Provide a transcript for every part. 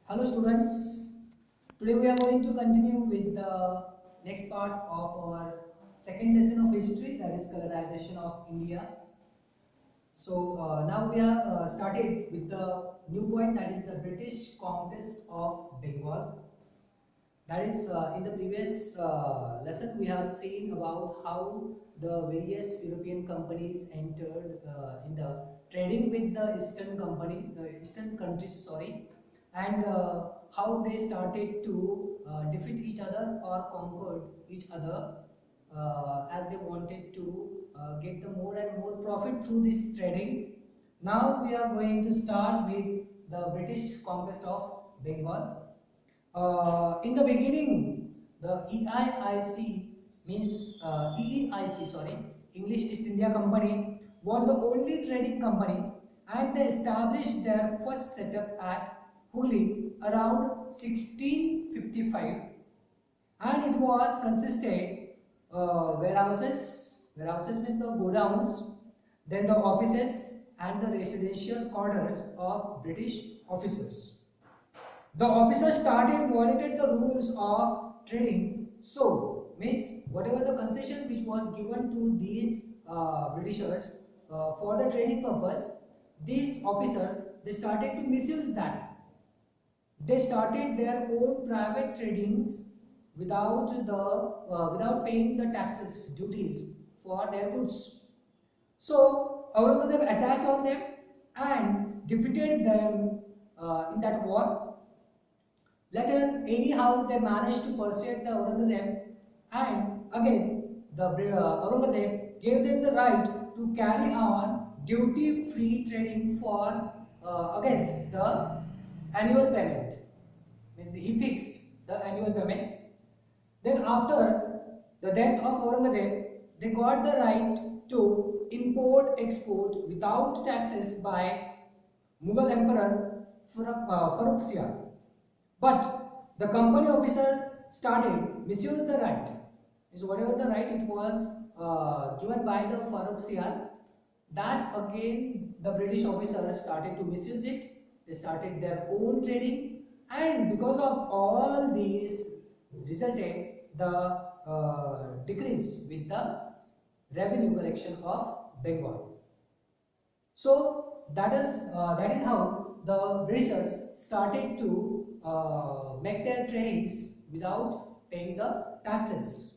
Hello students, today we are going to continue with the next part of our second lesson of history, that is colonization of India. So now we are started with the new point, that is the British conquest of Bengal. That is, in the previous lesson we have seen about how the various European companies entered in the trading with the Eastern companies, the Eastern countries, sorry, and how they started to defeat each other or conquered each other as they wanted to get the more and more profit through this trading. Now we are going to start with the British conquest of Bengal. In the beginning, the EEIC, sorry, English East India Company was the only trading company, and they established their first setup at Hooghly around 1655, and it was consisted warehouses means the godowns, then the offices and the residential quarters of British officers. The officers started violated the rules of trading. So means whatever the concession which was given to these Britishers for the trading purpose, these officers they started to misuse that. They started their own private tradings without paying the taxes, duties for their goods. So Aurangzeb attacked on them and defeated them in that war. Later, anyhow, they managed to persuade the Aurangzeb, and again, the Aurangzeb gave them the right to carry on duty-free trading for against the annual payment. Means he fixed the annual payment. Then, after the death of Aurangzeb, they got the right to import-export without taxes by Mughal Emperor Farrukhsiyar. But the company officer started misuse the right. Is whatever the right it was given by the Farrukhsiyar, that again the British officers started to misuse it. They started their own trading, and because of all these resulted the decrease with the revenue collection of Bengal. So that is how the Britishers started to make their tradings without paying the taxes.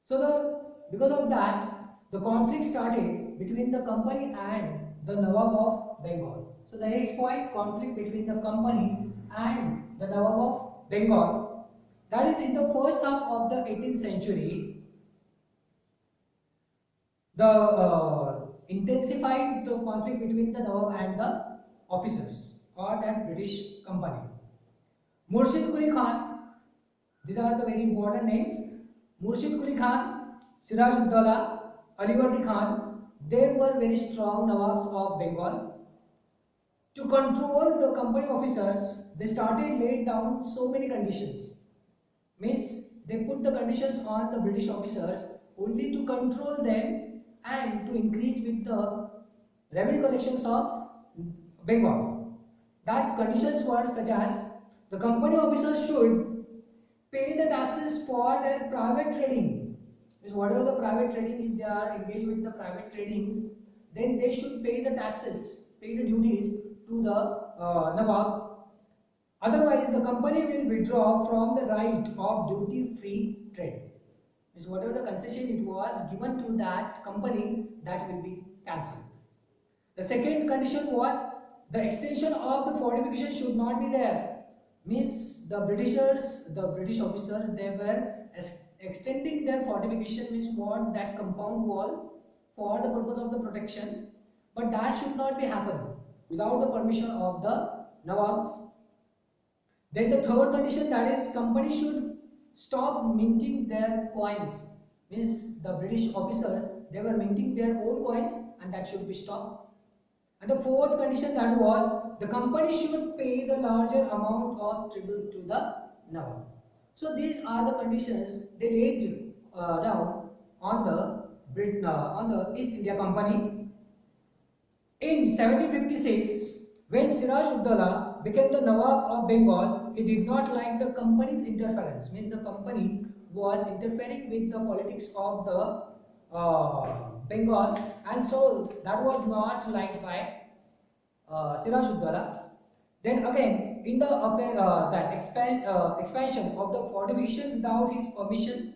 So because of that, the conflict started between the company and the Nawab of Bengal. So the next point, conflict between the company and the Nawab of Bengal. That is in the first half of the 18th century. The intensified the conflict between the Nawab and the officers or that British company. Murshid Quli Khan, these are the very important names. Murshid Quli Khan, Siraj Uddaulah, Alivardi Khan, they were very strong Nawabs of Bengal. To control the company officers, they started laying down so many conditions. Means they put the conditions on the British officers only to control them and to increase with the revenue collections of Bengal. That conditions were such as the company officers should pay the taxes for their private trading. Means whatever the private trading, if they are engaged with the private tradings, then they should pay the taxes, pay the duties to the Nawab. Otherwise, the company will withdraw from the right of duty-free trade. Means whatever the concession it was given to that company, that will be cancelled. The second condition was the extension of the fortification should not be there. Means the British officers, they were extending their fortification, means what, that compound wall for the purpose of the protection, but that should not be happen without the permission of the Nawabs. Then the third condition, that is company should stop minting their coins. Means the British officers, they were minting their own coins, and that should be stopped. And the fourth condition, that was the company should pay the larger amount of tribute to the Nawab. So these are the conditions they laid down on the East India Company. In 1756, When Siraj-ud-Dowla became the Nawab of Bengal, he did not like the company's interference. Means the company was interfering with the politics of the Bengal, and so that was not liked by Siraj-ud-Dowla. Then again, in the expansion of the fortification without his permission,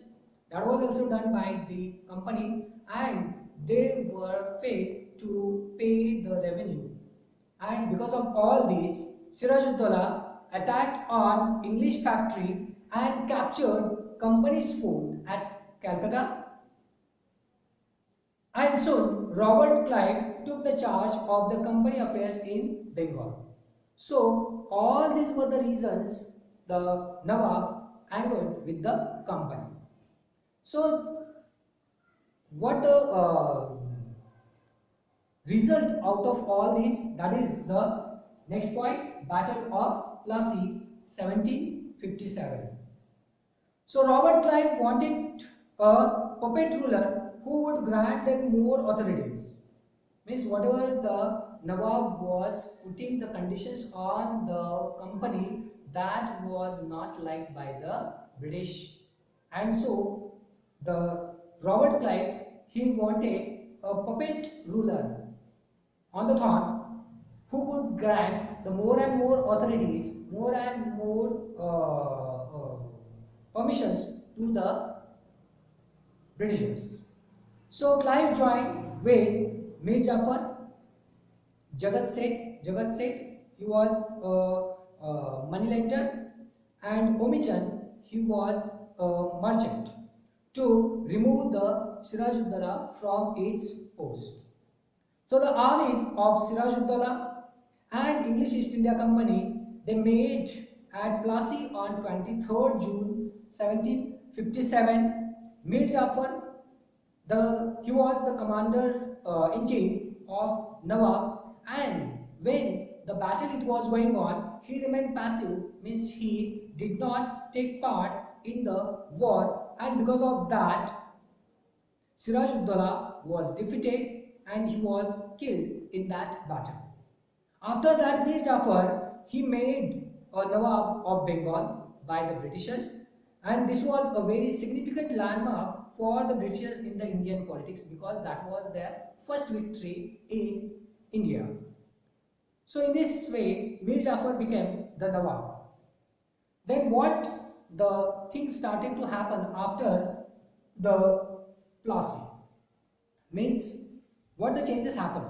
that was also done by the company, and they were failed to pay the revenue. And because of all this, Siraj-ud-Dowla attacked on English factory and captured company's fort at Calcutta. And soon Robert Clive took the charge of the company affairs in Bengal. So all these were the reasons the Nawab angered with the company. So what the result out of all this, that is the next point, Battle of Plassey 1757. So Robert Clive wanted a puppet ruler who would grant them more authorities. Means whatever the Nawab was putting the conditions on the company, that was not liked by the British. And so the Robert Clive, he wanted a puppet ruler on the throne who could grant the more and more authorities, more and more permissions to the Britishers. So Clive joined with Mir Jafar, Jagat Seth, he was a moneylender, and Omichand, he was a merchant, to remove the Siraj-ud-Dowla from its post. So the armies of Siraj-ud-Dowla and English East India Company, they met at Plassey on 23rd June 1757. Mir Jafar, he was the commander-in-chief of Nawab, and when the battle it was going on, he remained passive, means he did not take part in the war, and because of that, Siraj-ud-Dowla was defeated and he was killed in that battle. After that, Mir Jafar, he made a Nawab of Bengal by the Britishers, and this was a very significant landmark for the Britishers in the Indian politics because that was their first victory in India. So in this way, Mir Jafar became the Nawab. Then what the things started to happen after the Plassey? Means what the changes happened?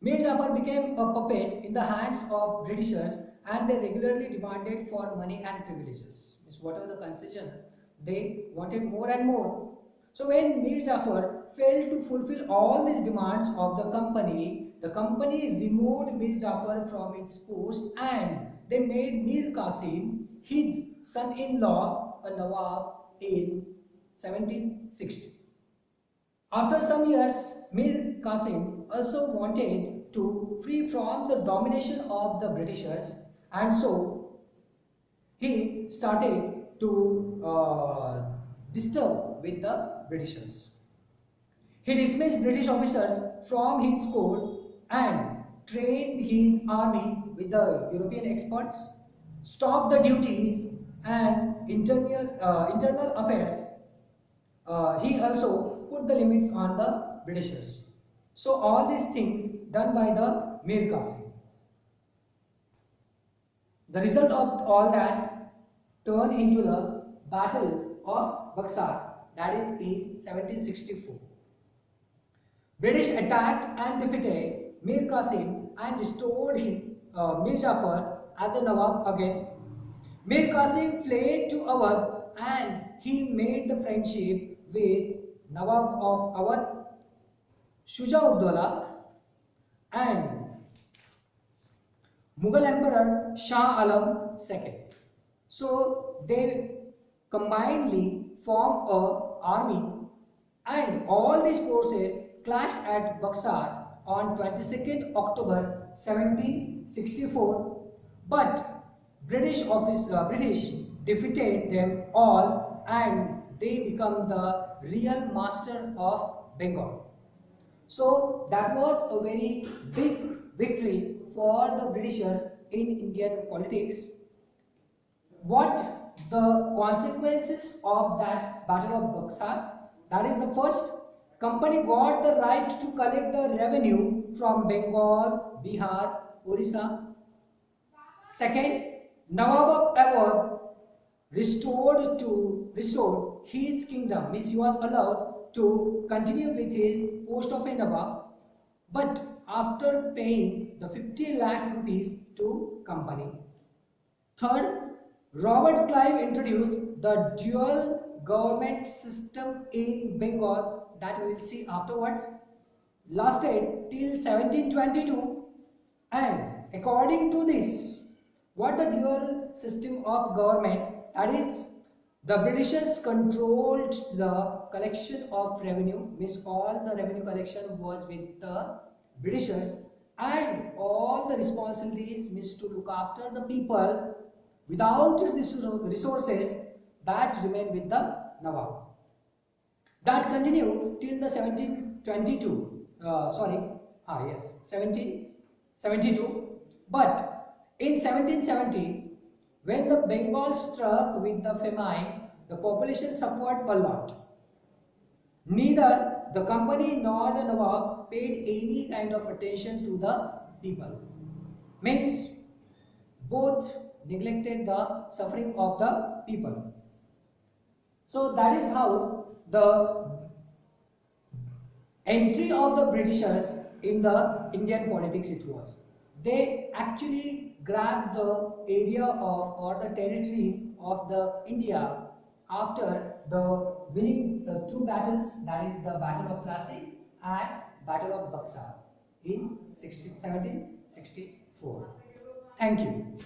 Mir Jafar became a puppet in the hands of Britishers, and they regularly demanded for money and privileges. Means whatever the concessions, they wanted more and more. So when Mir Jafar failed to fulfill all these demands of the company removed Mir Jafar from its post, and they made Mir Qasim, his son-in-law, a Nawab in 1760. After some years, Mir Qasim also wanted to free from the domination of the Britishers, and so he started to disturb with the Britishers. He dismissed British officers from his court and trained his army with the European experts, stopped the duties and internal affairs. He also put the limits on the Britishers. So all these things done by the Mir Qasim. The result of all that turned into the Battle of Buxar, that is in 1764. British attacked and defeated Mir Qasim and restored Mir Jafar as a Nawab again. Mir Qasim fled to Awadh and he made the friendship with Nawab of Awadh, Shuja-ud-Dowla, and Mughal Emperor Shah Alam II. So they combinedly formed an army, and all these forces clashed at Buxar on 22nd October 1764, but British defeated them all and they become the real master of Bengal. So that was a very big victory for the Britishers in Indian politics. What the consequences of that Battle of Buxar? That is the first. Company got the right to collect the revenue from Bengal, Bihar, Orissa. Second, Nawab Awad restored his kingdom, means he was allowed to continue with his post of a Nawab, but after paying the 50 lakh rupees to company. Third, Robert Clive introduced the dual government system in Bengal that we will see afterwards, lasted till 1722, and according to this, what the dual system of government, that is, the Britishers controlled the collection of revenue, means all the revenue collection was with the Britishers, and all the responsibilities means to look after the people without resources that remain with the Nawab. That continued till the 1722. 1772. But in 1770, when the Bengal struck with the famine, the population suffered a lot. Neither the company nor the Nawab paid any kind of attention to the people. Means both neglected the suffering of the people. So that is how the entry of the Britishers in the Indian politics it was. They actually grabbed the area of or the territory of the India after the winning the two battles, that is the Battle of Plassey and Battle of Buxar in 1764. Thank you.